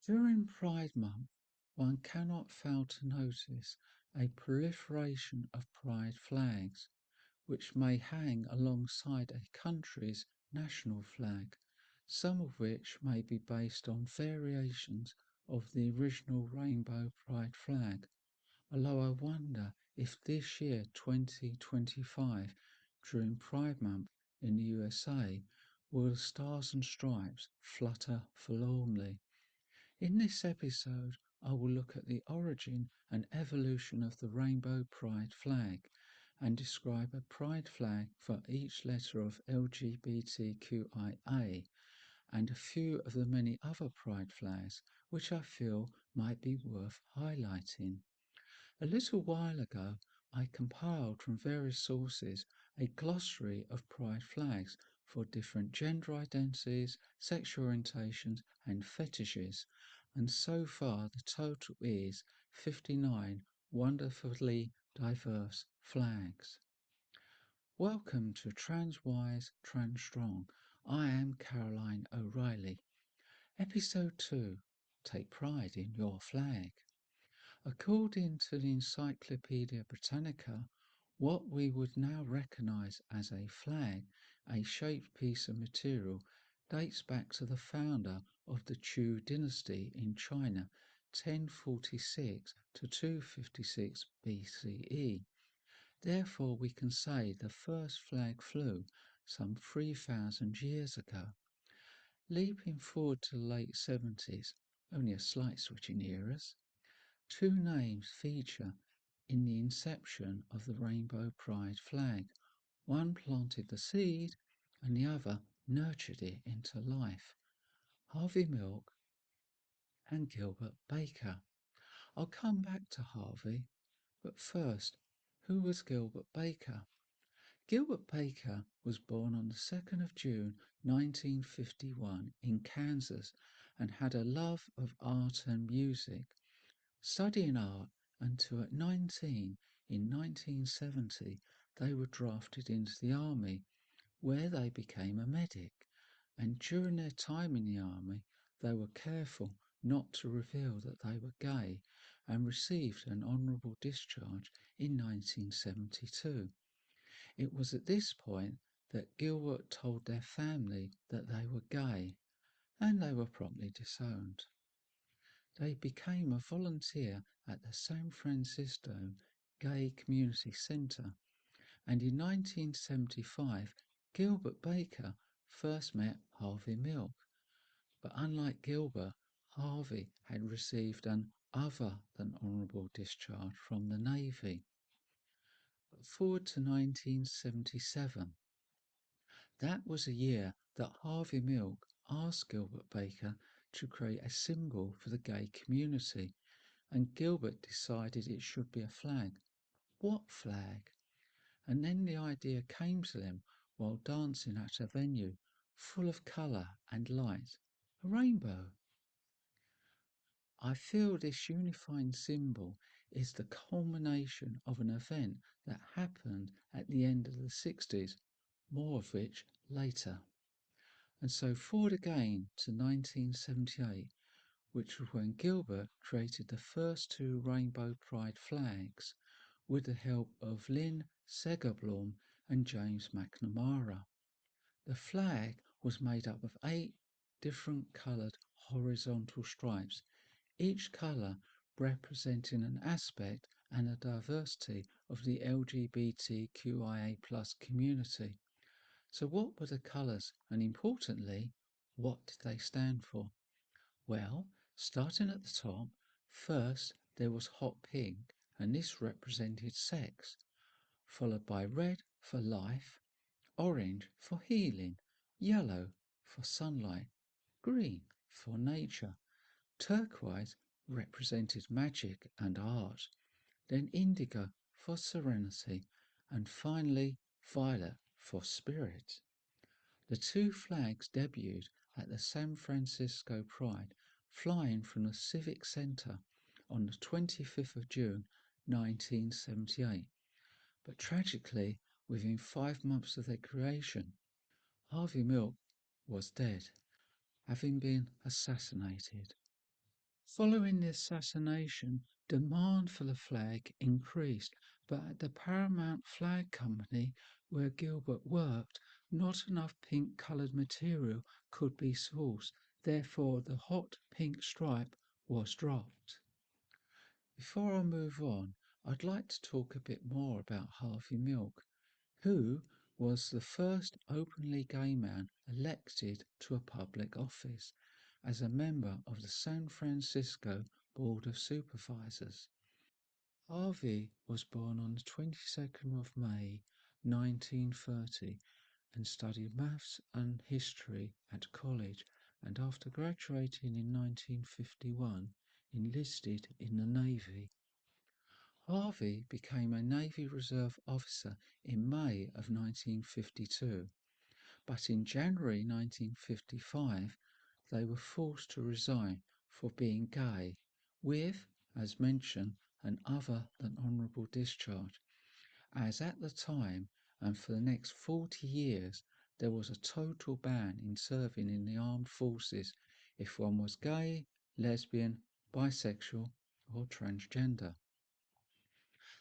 During Pride Month, one cannot fail to notice a proliferation of pride flags, which may hang alongside a country's national flag, some of which may be based on variations of the original rainbow pride flag. Although I wonder if this year, 2025, during Pride Month in the USA, will the stars and stripes flutter forlornly. In this episode, I will look at the origin and evolution of the rainbow pride flag and describe a pride flag for each letter of LGBTQIA and a few of the many other pride flags which I feel might be worth highlighting. A little while ago, I compiled from various sources a glossary of pride flags for different gender identities, sexual orientations, and fetishes, and so far the total is 59 wonderfully diverse flags. Welcome to Transwise Transstrong. I am Caroline O'Reilly. Episode 2. Take pride in your flag. According to the Encyclopedia Britannica, what we would now recognize as a flag, a shaped piece of material, dates back to the founder of the Chu dynasty in China, 1046 to 256 BCE. Therefore, we can say the first flag flew some 3,000 years ago. Leaping forward to the late 70s, only a slight switch in eras, two names feature in the inception of the Rainbow Pride flag. One planted the seed and the other nurtured it into life. Harvey Milk and Gilbert Baker. I'll come back to Harvey, but first, who was Gilbert Baker? Gilbert Baker was born on the 2nd of June 1951 in Kansas and had a love of art and music. Studying art until at 19 in 1970 they were drafted into the army, where they became a medic, and during their time in the army they were careful not to reveal that they were gay and received an honourable discharge in 1972. It was at this point that Gilbert told their family that they were gay, and they were promptly disowned. They became a volunteer at the San Francisco Gay Community Center, and in 1975 Gilbert Baker first met Harvey Milk. But unlike Gilbert, Harvey had received an other than honourable discharge from the Navy. But forward to 1977. That was a year that Harvey Milk asked Gilbert Baker to create a symbol for the gay community, and Gilbert decided it should be a flag. What flag? And then the idea came to them while dancing at a venue full of colour and light, a rainbow. I feel this unifying symbol is the culmination of an event that happened at the end of the 60s, more of which later. And so forward again to 1978, which was when Gilbert created the first two Rainbow Pride flags with the help of Lynn Segerblom and James McNamara. The flag was made up of 8 different coloured horizontal stripes, each colour representing an aspect and a diversity of the LGBTQIA+ community. So what were the colours, and importantly, what did they stand for? Well, starting at the top, first there was hot pink, and this represented sex, followed by red for life, orange for healing, yellow for sunlight, green for nature, turquoise represented magic and art, then indigo for serenity, and finally violet for spirit. The two flags debuted at the San Francisco Pride, flying from the Civic Center on the 25th of June 1978. But tragically, within 5 months of their creation, Harvey Milk was dead, having been assassinated. Following the assassination, demand for the flag increased, but at the Paramount Flag Company, where Gilbert worked, not enough pink coloured material could be sourced. Therefore, the hot pink stripe was dropped. Before I move on, I'd like to talk a bit more about Harvey Milk, who was the first openly gay man elected to a public office as a member of the San Francisco Board of Supervisors. Harvey was born on the 22nd of May 1930 and studied maths and history at college, and after graduating in 1951 enlisted in the Navy. Harvey became a Navy Reserve officer in May of 1952, but in January 1955 they were forced to resign for being gay, with, as mentioned, an other than honourable discharge, as at the time and for the next 40 years there was a total ban in serving in the armed forces if one was gay, lesbian, bisexual, or transgender.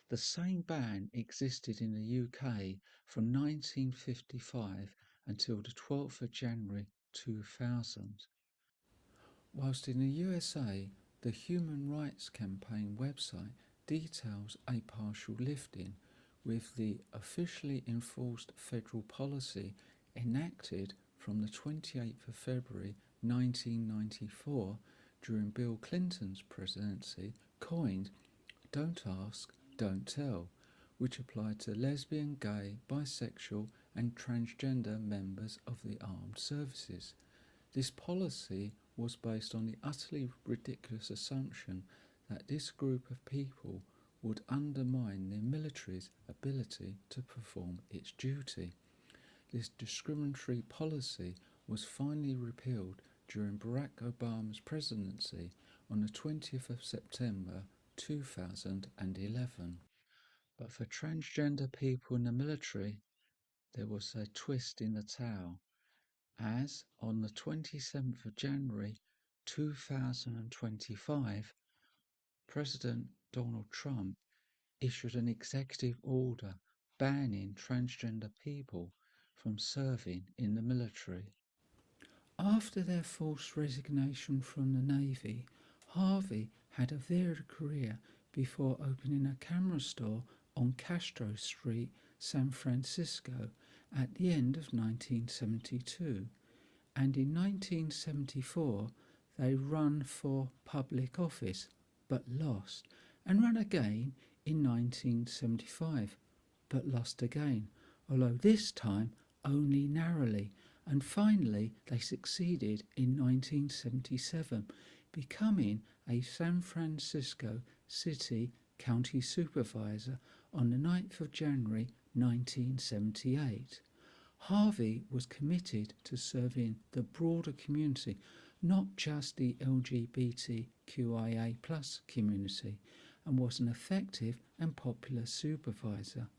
The same ban existed in the UK from 1955 until the 12th of January 2000. Whilst in the USA, the Human Rights Campaign website details a partial lifting, with the officially enforced federal policy enacted from the 28th of February 1994 during Bill Clinton's presidency, coined "Don't Ask, Don't Tell," which applied to lesbian, gay, bisexual and transgender members of the armed services. This policy was based on the utterly ridiculous assumption that this group of people would undermine the military's ability to perform its duty. This discriminatory policy was finally repealed during Barack Obama's presidency on the 20th of September 2011. But for transgender people in the military, there was a twist in the tale, as on the 27th of January 2025, President Donald Trump issued an executive order banning transgender people from serving in the military. After their forced resignation from the Navy, Harvey had a varied career before opening a camera store on Castro Street, San Francisco, at the end of 1972, and in 1974 they ran for public office but lost, and ran again in 1975 but lost again, although this time only narrowly, and finally they succeeded in 1977, becoming a San Francisco City County Supervisor on the 9th of January 1978. Harvey was committed to serving the broader community, not just the LGBTQIA plus community, and was an effective and popular supervisor.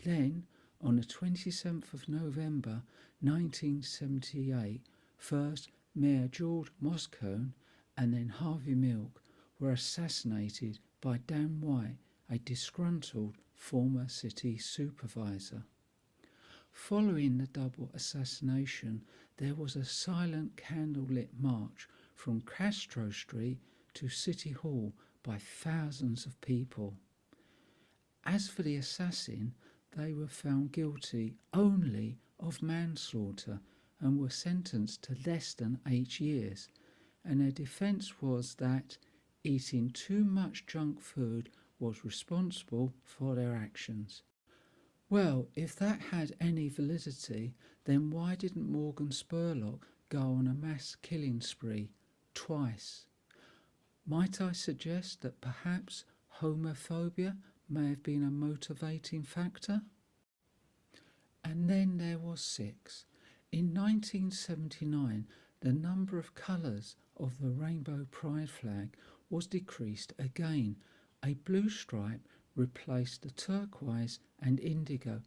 Then, on the 27th of November 1978, first Mayor George Moscone and then Harvey Milk were assassinated by Dan White, a disgruntled former city supervisor. Following the double assassination, there was a silent candlelit march from Castro Street to City Hall by thousands of people. As for the assassin, they were found guilty only of manslaughter and were sentenced to less than 8 years, and their defence was that eating too much junk food was responsible for their actions. Well, if that had any validity, then why didn't Morgan Spurlock go on a mass killing spree twice? Might I suggest that perhaps homophobia may have been a motivating factor? And then there was 6. In 1979, the number of colours of the rainbow pride flag was decreased again. A blue stripe replaced the turquoise and indigo,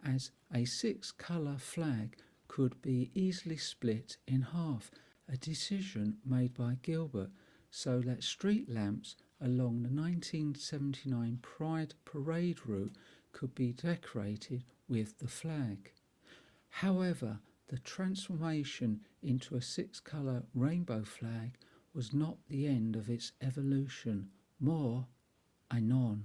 as a 6-colour flag could be easily split in half, a decision made by Gilbert, so that street lamps along the 1979 Pride parade route could be decorated with the flag. However, the transformation into a six-colour rainbow flag was not the end of its evolution. More anon.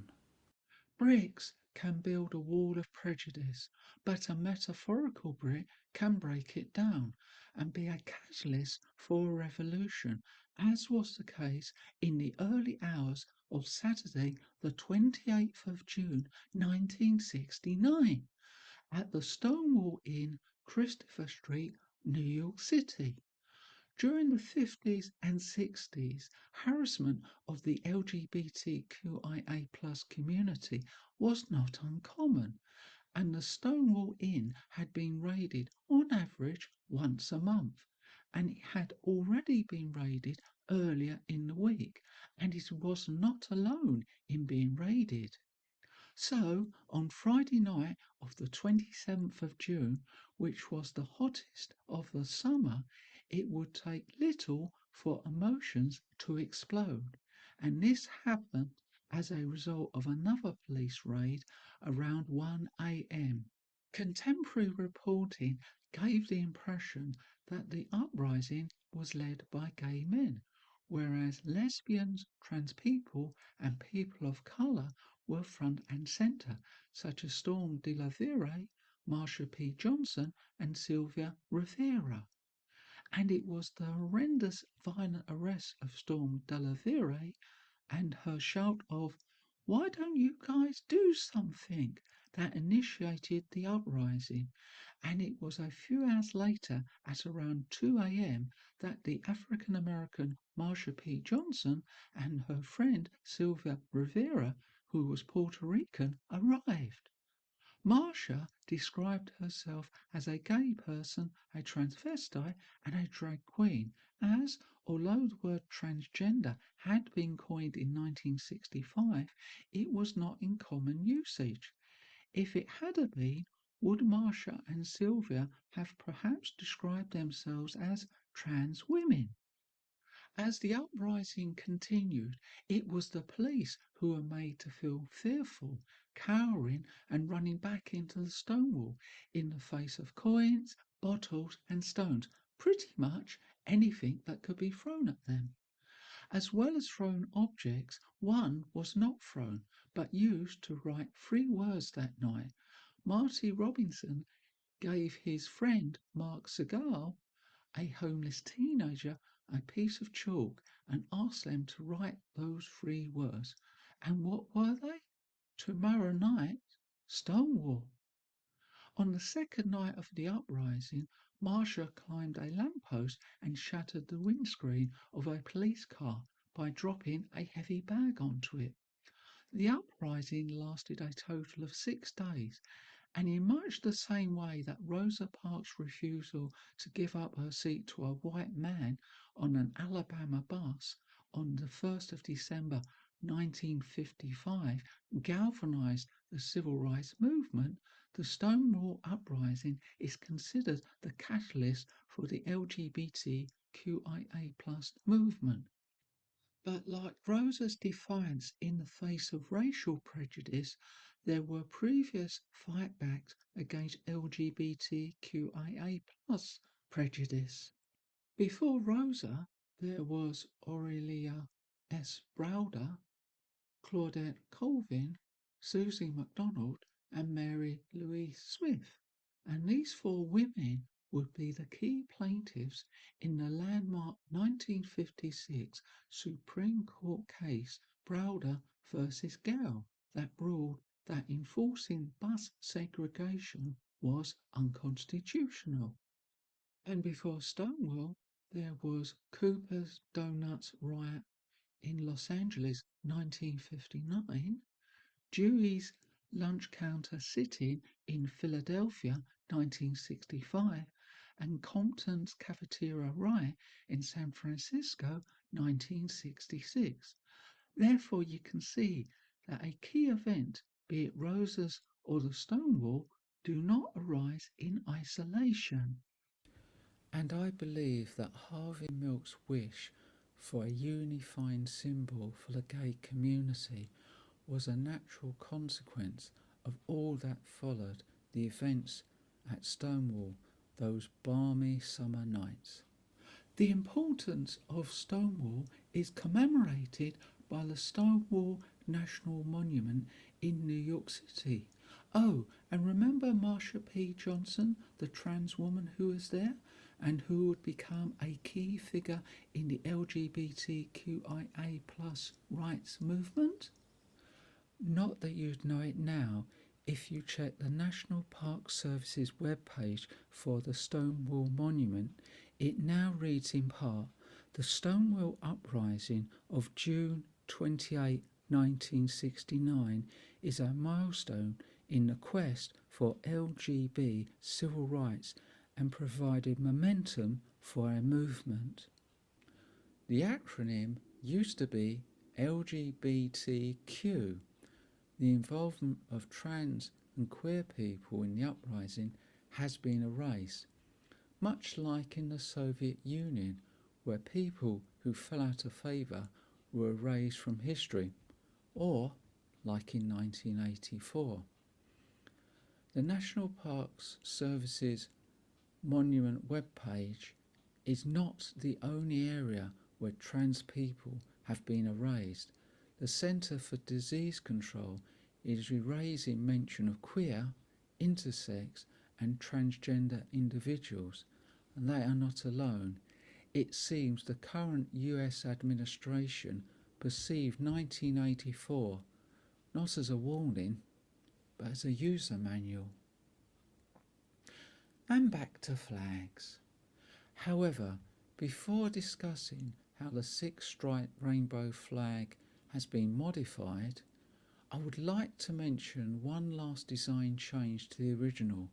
Bricks can build a wall of prejudice, but a metaphorical brick can break it down and be a catalyst for a revolution, as was the case in the early hours of Saturday, the 28th of June 1969, at the Stonewall Inn, Christopher Street, New York City. During the 50s and 60s, harassment of the LGBTQIA community was not uncommon, and the Stonewall Inn had been raided on average once a month, and it had already been raided earlier in the week, and it was not alone in being raided. So, on Friday night of the 27th of June, which was the hottest of the summer, it would take little for emotions to explode. And this happened as a result of another police raid around 1 a.m. Contemporary reporting gave the impression that the uprising was led by gay men, whereas lesbians, trans people, and people of colour were front and centre, such as Storm de la Vere, Marsha P. Johnson, and Sylvia Rivera. And it was the horrendous violent arrest of Storm de la Vere and her shout of, "Why don't you guys do something?" that initiated the uprising, and it was a few hours later, at around 2 a.m., that the African American Marsha P. Johnson and her friend Sylvia Rivera, who was Puerto Rican, arrived. Marsha described herself as a gay person, a transvestite, and a drag queen, as, although the word transgender had been coined in 1965, it was not in common usage. If it had been, would Marsha and Sylvia have perhaps described themselves as trans women? As the uprising continued, it was the police who were made to feel fearful, cowering, and running back into the Stonewall in the face of coins, bottles, and stones, pretty much anything that could be thrown at them. As well as thrown objects, one was not thrown, but used to write 3 words that night. Marty Robinson gave his friend Mark Segal, a homeless teenager, a piece of chalk and asked them to write those 3 words. And what were they? Tomorrow night, Stonewall. On the second night of the uprising, Marsha climbed a lamppost and shattered the windscreen of a police car by dropping a heavy bag onto it. The uprising lasted a total of 6 days, and in much the same way that Rosa Parks' refusal to give up her seat to a white man on an Alabama bus on the 1st of December 1955 galvanized the civil rights movement, the Stonewall Uprising is considered the catalyst for the LGBTQIA movement. But like Rosa's defiance in the face of racial prejudice, there were previous fightbacks against LGBTQIA prejudice. Before Rosa, there was Aurelia S. Browder, Claudette Colvin, Susie MacDonald, and Mary Louise Smith. And these 4 women would be the key plaintiffs in the landmark 1956 Supreme Court case Browder versus Gale that ruled that enforcing bus segregation was unconstitutional. And before Stonewall, there was Cooper's Donuts riot in Los Angeles 1959, Dewey's lunch counter sitting in Philadelphia 1965, and Compton's cafeteria riot in San Francisco 1966. Therefore, you can see that a key event, be it Rosa's or the Stonewall, do not arise in isolation. And I believe that Harvey Milk's wish for a unifying symbol for the gay community was a natural consequence of all that followed the events at Stonewall those balmy summer nights. The importance of Stonewall is commemorated by the Stonewall National Monument in New York City. Oh, and remember Marsha P. Johnson, the trans woman who was there and who would become a key figure in the LGBTQIA plus rights movement? Not that you'd know it now if you check the National Park Service's webpage for the Stonewall Monument. It now reads in part, "The Stonewall Uprising of June 28, 1969 is a milestone in the quest for LGBT civil rights and provided momentum for our movement." The acronym used to be LGBTQ. The involvement of trans and queer people in the uprising has been erased, much like in the Soviet Union, where people who fell out of favour were erased from history, or like in 1984. The National Parks Service's Monument webpage is not the only area where trans people have been erased. The Centre for Disease Control is erasing mention of queer, intersex and transgender individuals, and they are not alone. It seems the current US administration perceived 1984 not as a warning, but as a user manual. And back to flags. However, before discussing how the six-striped rainbow flag has been modified, I would like to mention one last design change to the original,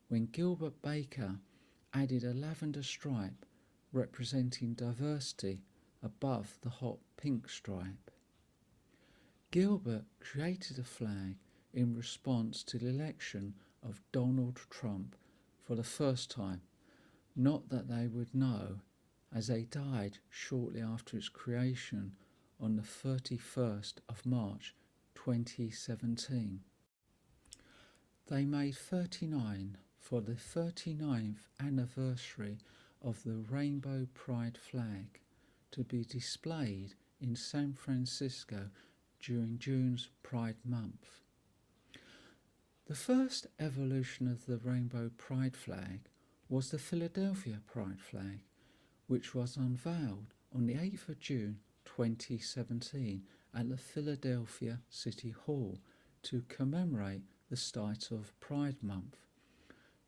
when Gilbert Baker added a lavender stripe representing diversity above the hot pink stripe. Gilbert created a flag in response to the election of Donald Trump for the first time, not that they would know, as they died shortly after its creation on the 31st of March 2017. They made 39 for the 39th anniversary of the Rainbow Pride flag to be displayed in San Francisco during June's Pride Month. The first evolution of the Rainbow Pride flag was the Philadelphia Pride flag, which was unveiled on the 8th of June 2017 at the Philadelphia City Hall to commemorate the start of Pride Month.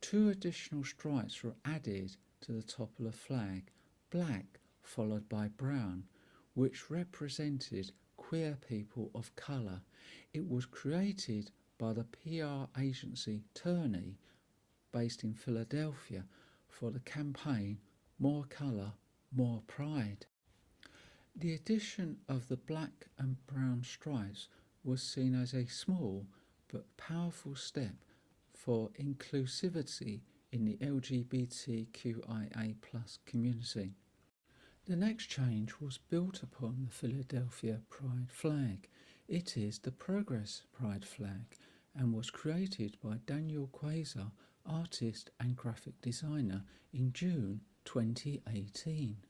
2 additional stripes were added to the top of the flag, black followed by brown, which represented queer people of colour. It was created by the PR agency Turney, based in Philadelphia, for the campaign More Colour, More Pride. The addition of the black and brown stripes was seen as a small but powerful step for inclusivity in the LGBTQIA plus community. The next change was built upon the Philadelphia Pride flag. It is the Progress Pride flag and was created by Daniel Quasar, artist and graphic designer, in June 2018.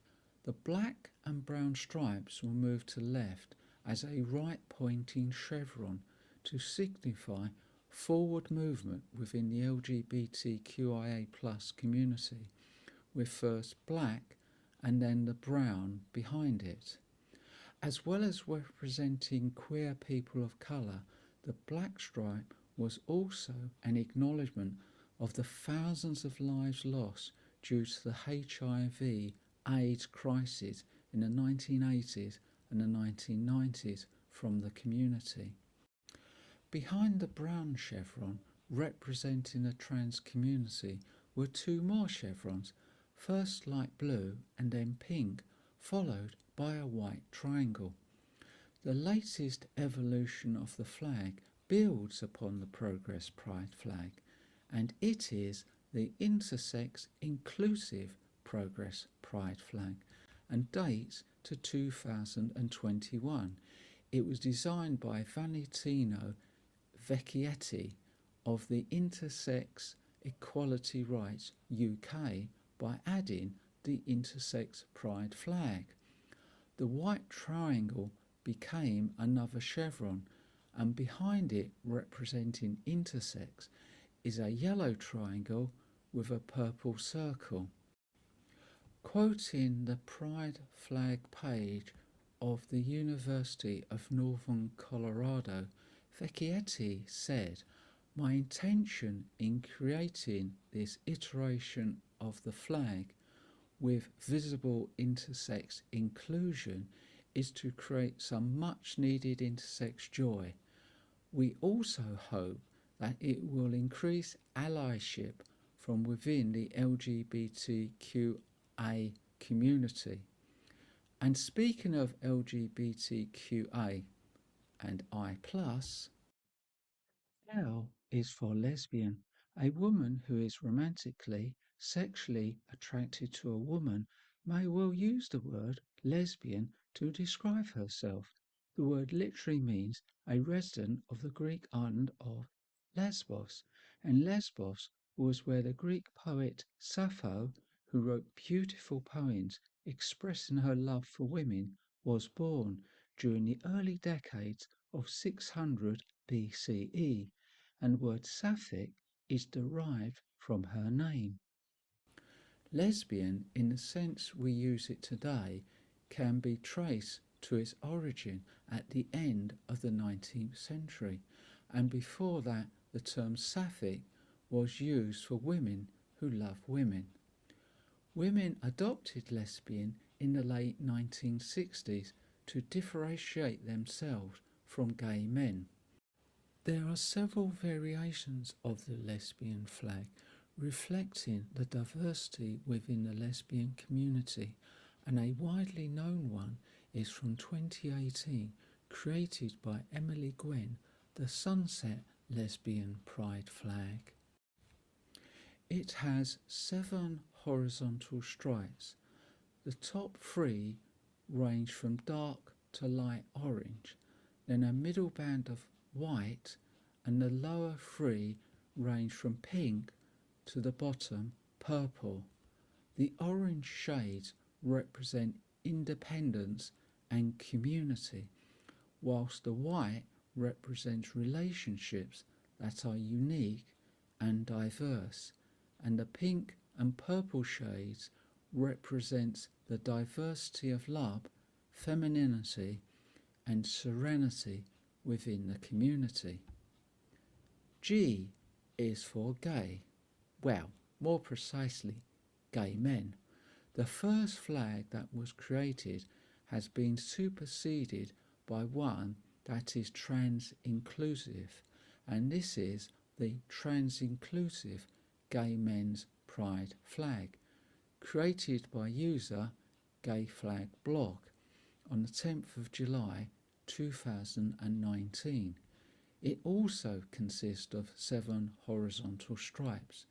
The black and brown stripes were moved to left as a right-pointing chevron to signify forward movement within the LGBTQIA plus community, with first black and then the brown behind it. As well as representing queer people of colour, the black stripe was also an acknowledgement of the thousands of lives lost due to the HIV/AIDS crisis in the 1980s and the 1990s from the community. Behind the brown chevron, representing the trans community, were 2 more chevrons, first light blue and then pink, followed by a white triangle. The latest evolution of the flag builds upon the Progress Pride flag, and it is the Intersex-Inclusive Progress Pride flag, and dates to 2021. It was designed by Valentino Vecchietti of the Intersex Equality Rights UK by adding the intersex pride flag. The white triangle became another chevron, and behind it, representing intersex, is a yellow triangle with a purple circle. Quoting the pride flag page of the University of Northern Colorado, Vecchietti said, "My intention in creating this iteration of the flag with visible intersex inclusion is to create some much needed intersex joy. We also hope that it will increase allyship from within the LGBTQA community." And speaking of LGBTQA and I+, L is for lesbian. A woman who is romantically, sexually attracted to a woman may well use the word lesbian to describe herself. The word literally means a resident of the Greek island of Lesbos, and Lesbos was where the Greek poet Sappho, who wrote beautiful poems expressing her love for women, was born during the early decades of 600 BCE, and word sapphic is derived from her name. Lesbian, in the sense we use it today, can be traced to its origin at the end of the 19th century, and before that the term sapphic was used for women who love women. Women adopted lesbian in the late 1960s to differentiate themselves from gay men. There are several variations of the lesbian flag, reflecting the diversity within the lesbian community, and a widely known one is from 2018, created by Emily Gwen, the Sunset Lesbian Pride flag. It has 7 horizontal stripes. The top 3 range from dark to light orange, then a middle band of white, and the lower 3 range from pink to the bottom purple. The orange shades represent independence and community, whilst the white represents relationships that are unique and diverse, and the pink and purple shades represents the diversity of love, femininity, and serenity within the community. G is for gay. Well, more precisely, gay men. The first flag that was created has been superseded by one that is trans-inclusive, and this is the trans-inclusive gay men's pride flag, created by user Gay Flag Blog on the 10th of July 2019. It also consists of 7 horizontal stripes,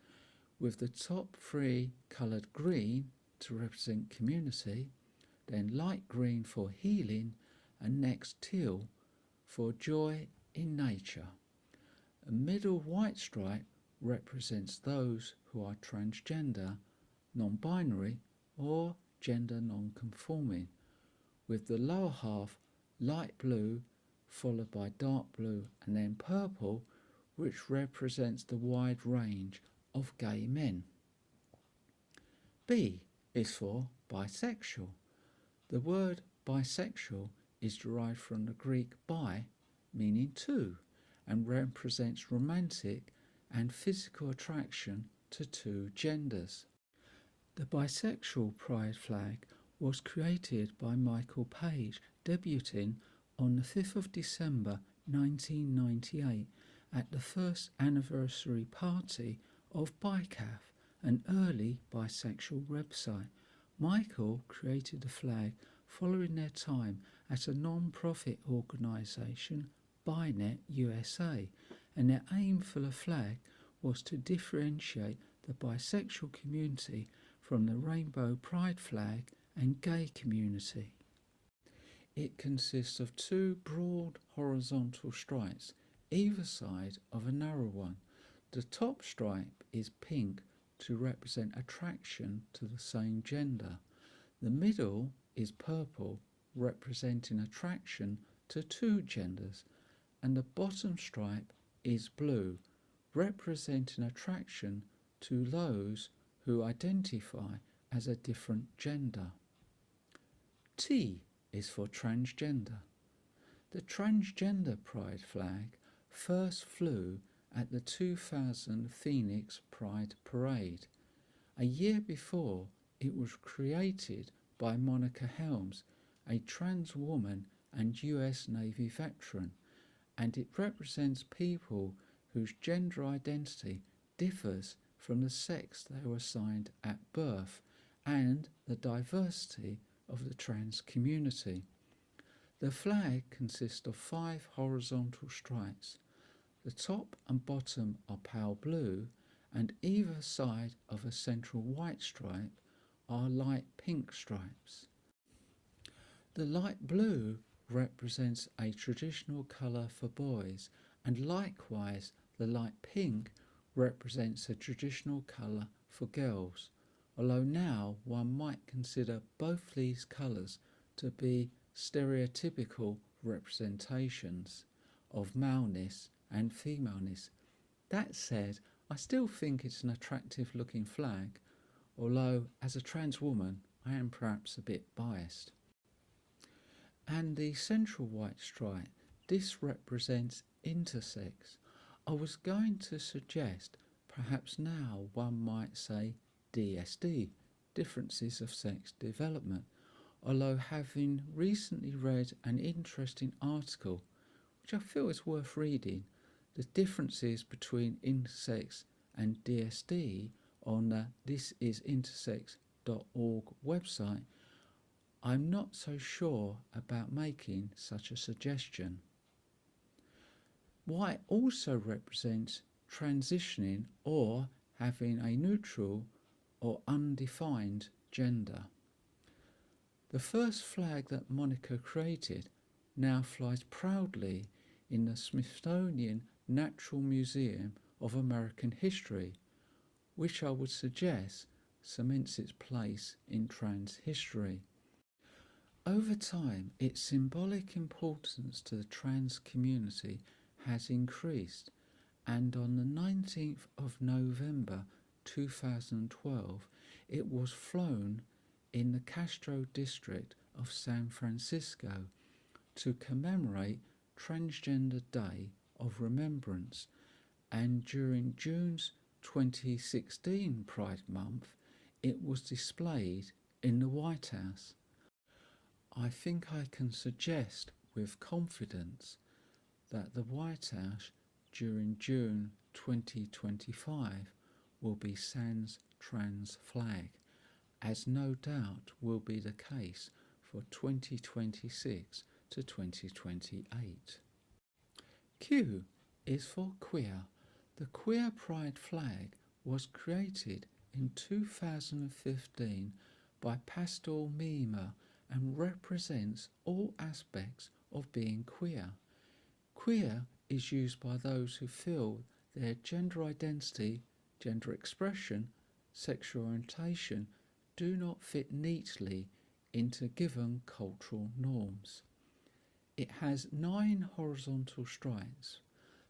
with the top 3 coloured green to represent community, then light green for healing, and next teal for joy in nature. A middle white stripe represents those who are transgender, non-binary, or gender non-conforming, with the lower half light blue followed by dark blue and then purple, which represents the wide range of gay men. B is for bisexual. The word bisexual is derived from the Greek bi, meaning two, and represents romantic and physical attraction to 2 genders. The bisexual pride flag was created by Michael Page, debuting on the 5th of December 1998 at the first anniversary party of BICAF, an early bisexual website. Michael created the flag following their time at a non-profit organisation, BiNet USA, and their aim for the flag was to differentiate the bisexual community from the rainbow pride flag and gay community. It consists of two broad horizontal stripes, either side of a narrow one. The top stripe is pink to represent attraction to the same gender. The middle is purple, representing attraction to two genders, and the bottom stripe is blue, representing attraction to those who identify as a different gender. T is for transgender. The transgender pride flag first flew at the 2000 Phoenix Pride Parade. A year before, it was created by Monica Helms, a trans woman and US Navy veteran, and it represents people whose gender identity differs from the sex they were assigned at birth and the diversity of the trans community. The flag consists of 5 horizontal stripes. The top and bottom are pale blue, and either side of a central white stripe are light pink stripes. The light blue represents a traditional colour for boys, and likewise the light pink represents a traditional colour for girls, although now one might consider both these colours to be stereotypical representations of maleness and femaleness. That said, I still think it's an attractive looking flag, although as a trans woman I am perhaps a bit biased. And the central white stripe, this represents intersex. I was going to suggest perhaps now one might say DSD, differences of sex development, although having recently read an interesting article which I feel is worth reading, the differences between intersex and DSD on the thisisintersex.org website, I'm not so sure about making such a suggestion. White also represents transitioning or having a neutral or undefined gender. The first flag that Monica created now flies proudly in the Smithsonian Natural Museum of American History, which I would suggest cements its place in trans history. Over time, its symbolic importance to the trans community has increased, and on the 19th of November 2012, it was flown in the Castro district of San Francisco to commemorate Transgender Day of Remembrance, and during June's 2016 Pride Month, it was displayed in the White House. I think I can suggest with confidence that the White House during June 2025 will be sans trans flag, as no doubt will be the case for 2026 to 2028. Q is for queer. The queer pride flag was created in 2015 by Pastor Mima and represents all aspects of being queer. Queer is used by those who feel their gender identity, gender expression, sexual orientation do not fit neatly into given cultural norms. It has 9 horizontal stripes.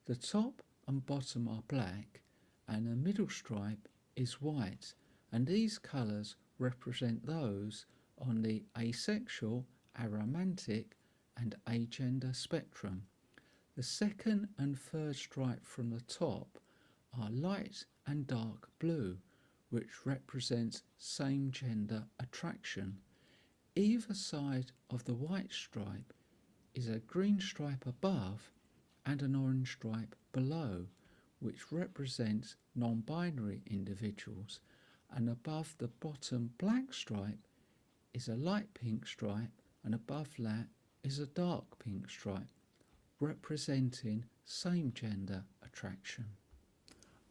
The top and bottom are black, and the middle stripe is white, and these colours represent those on the asexual, aromantic and agender spectrum. The second and third stripe from the top are light and dark blue, which represents same-gender attraction. Either side of the white stripe is a green stripe above and an orange stripe below, which represents non-binary individuals, and above the bottom black stripe is a light pink stripe, and above that is a dark pink stripe, representing same-gender attraction.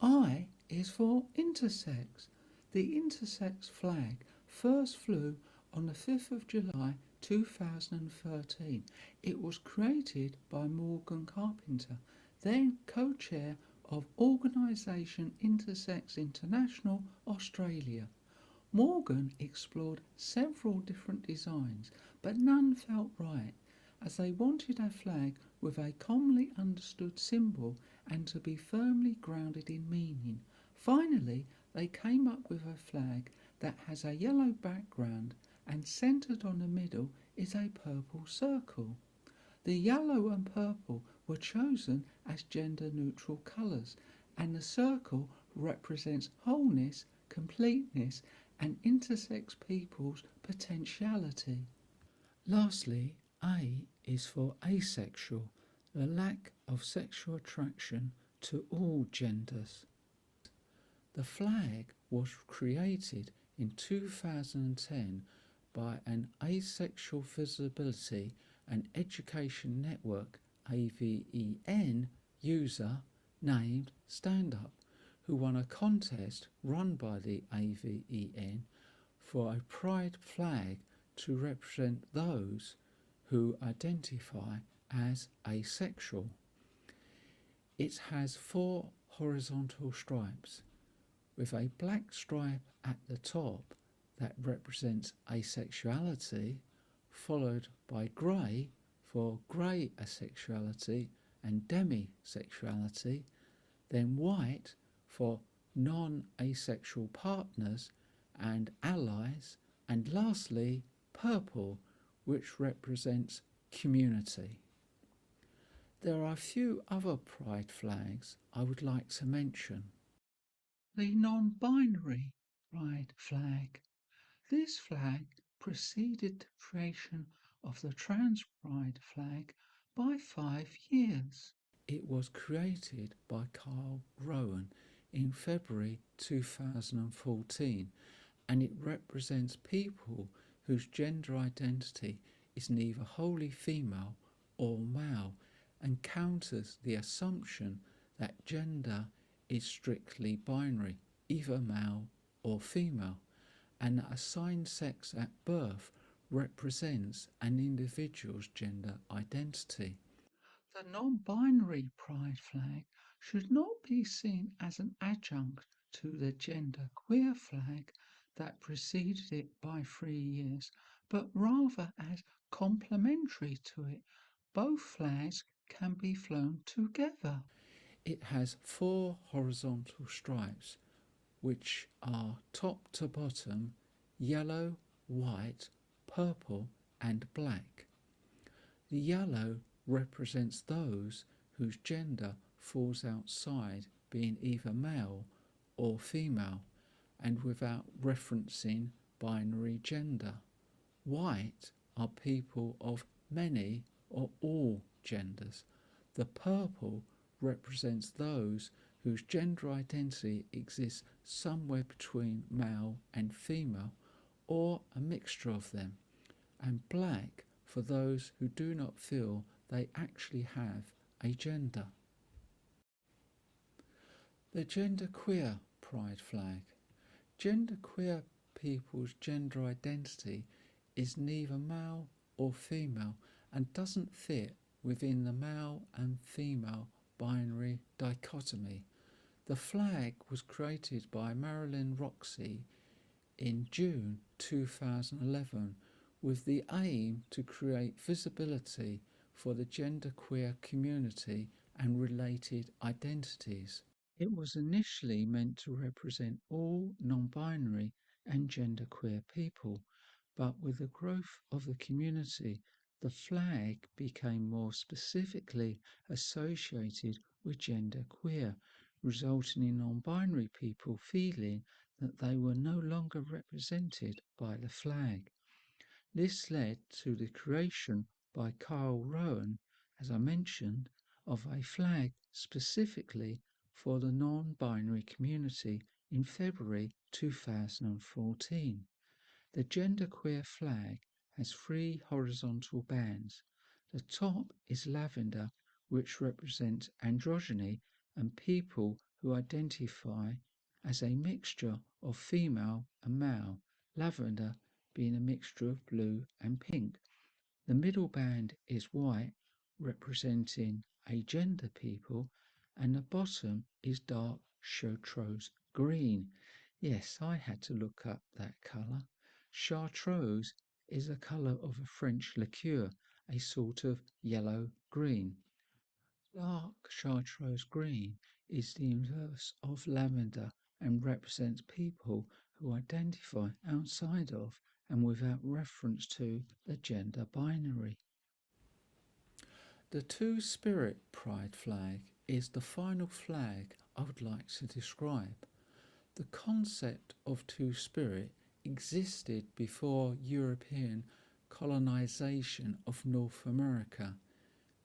I is for intersex. The intersex flag first flew On the 5th of July 2013, it was created by Morgan Carpenter, then co-chair of Organisation Intersex International Australia. Morgan explored several different designs, but none felt right, as they wanted a flag with a commonly understood symbol and to be firmly grounded in meaning. Finally, they came up with a flag that has a yellow background and centred on the middle is a purple circle. The yellow and purple were chosen as gender neutral colours, and the circle represents wholeness, completeness, and intersex people's potentiality. Lastly, A is for asexual, the lack of sexual attraction to all genders. The flag was created in 2010 by an Asexual Visibility and Education Network AVEN user named Stand Up, who won a contest run by the AVEN for a pride flag to represent those who identify as asexual. It has 4 horizontal stripes, with a black stripe at the top that represents asexuality, followed by grey for grey asexuality and demisexuality, then white for non-asexual partners and allies, and lastly purple, which represents community. There are a few other pride flags I would like to mention. The non-binary pride flag. This flag preceded the creation of the trans pride flag by 5 years. It was created by Carl Rowan in February 2014, and it represents people whose gender identity is neither wholly female or male, and counters the assumption that gender is strictly binary, either male or female, and that assigned sex at birth represents an individual's gender identity. The non-binary pride flag should not be seen as an adjunct to the gender queer flag that preceded it by 3 years, but rather as complementary to it. Both flags can be flown together. It has 4 horizontal stripes, which are top to bottom yellow, white, purple, and black. The yellow represents those whose gender falls outside being either male or female, and without referencing binary gender. White are people of many or all genders. The purple represents those whose gender identity exists somewhere between male and female, or a mixture of them, and black for those who do not feel they actually have a gender. The genderqueer pride flag. Genderqueer people's gender identity is neither male or female and doesn't fit within the male and female binary dichotomy. The flag was created by Marilyn Roxy in June 2011 with the aim to create visibility for the genderqueer community and related identities. It was initially meant to represent all non-binary and genderqueer people, but with the growth of the community, the flag became more specifically associated with genderqueer, resulting in non-binary people feeling that they were no longer represented by the flag. This led to the creation by Carl Rowan, as I mentioned, of a flag specifically for the non-binary community in February 2014. The genderqueer flag has 3 horizontal bands. The top is lavender, which represents androgyny and people who identify as a mixture of female and male. Lavender being a mixture of blue and pink. The middle band is white, representing agender people, and the bottom is dark chartreuse green. Yes, I had to look up that colour. Chartreuse is a colour of a French liqueur, a sort of yellow green. Dark chartreuse green is the inverse of lavender and represents people who identify outside of and without reference to the gender binary. The Two Spirit Pride flag is the final flag I would like to describe. The concept of Two Spirit existed before European colonization of North America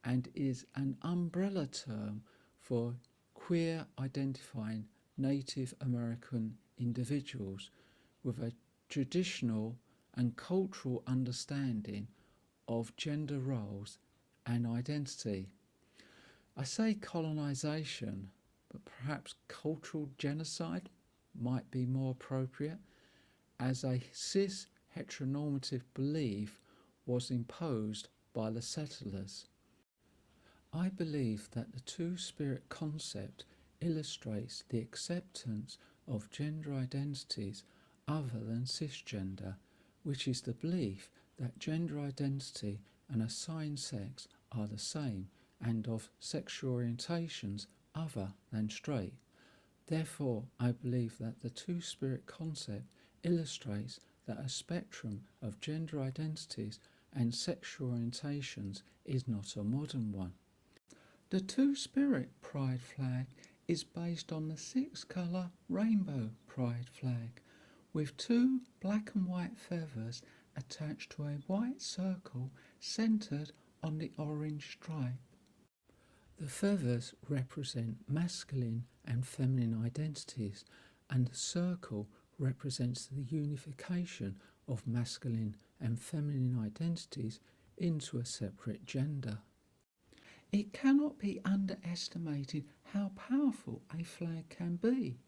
and is an umbrella term for queer identifying Native American individuals with a traditional and cultural understanding of gender roles and identity. I say colonization, but perhaps cultural genocide might be more appropriate, as a cis heteronormative belief was imposed by the settlers. I believe that the Two Spirit concept illustrates the acceptance of gender identities other than cisgender, which is the belief that gender identity and assigned sex are the same, and of sexual orientations other than straight. Therefore, I believe that the Two Spirit concept illustrates that a spectrum of gender identities and sexual orientations is not a modern one. The Two Spirit Pride flag is based on the six-colour rainbow pride flag, with two black and white feathers attached to a white circle centred on the orange stripe. The feathers represent masculine and feminine identities, and the circle represents the unification of masculine and feminine identities into a separate gender. It cannot be underestimated how powerful a flag can be,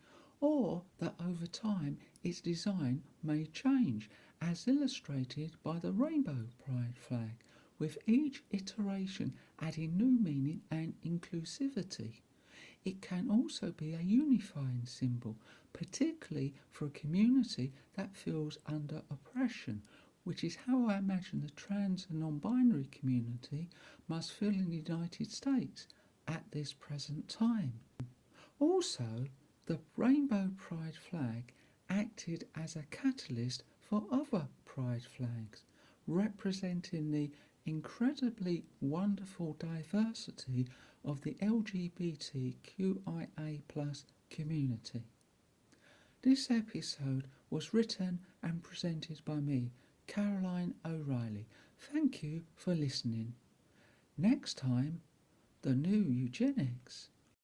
or that over time its design may change, as illustrated by the Rainbow Pride flag, with each iteration adding new meaning and inclusivity. It can also be a unifying symbol, particularly for a community that feels under oppression, which is how I imagine the trans and non-binary community must feel in the United States at this present time. Also, the Rainbow Pride flag acted as a catalyst for other pride flags, representing the incredibly wonderful diversity of the LGBTQIA community. This episode was written and presented by me, Caroline O'Reilly. Thank you for listening. Next time, the new eugenics.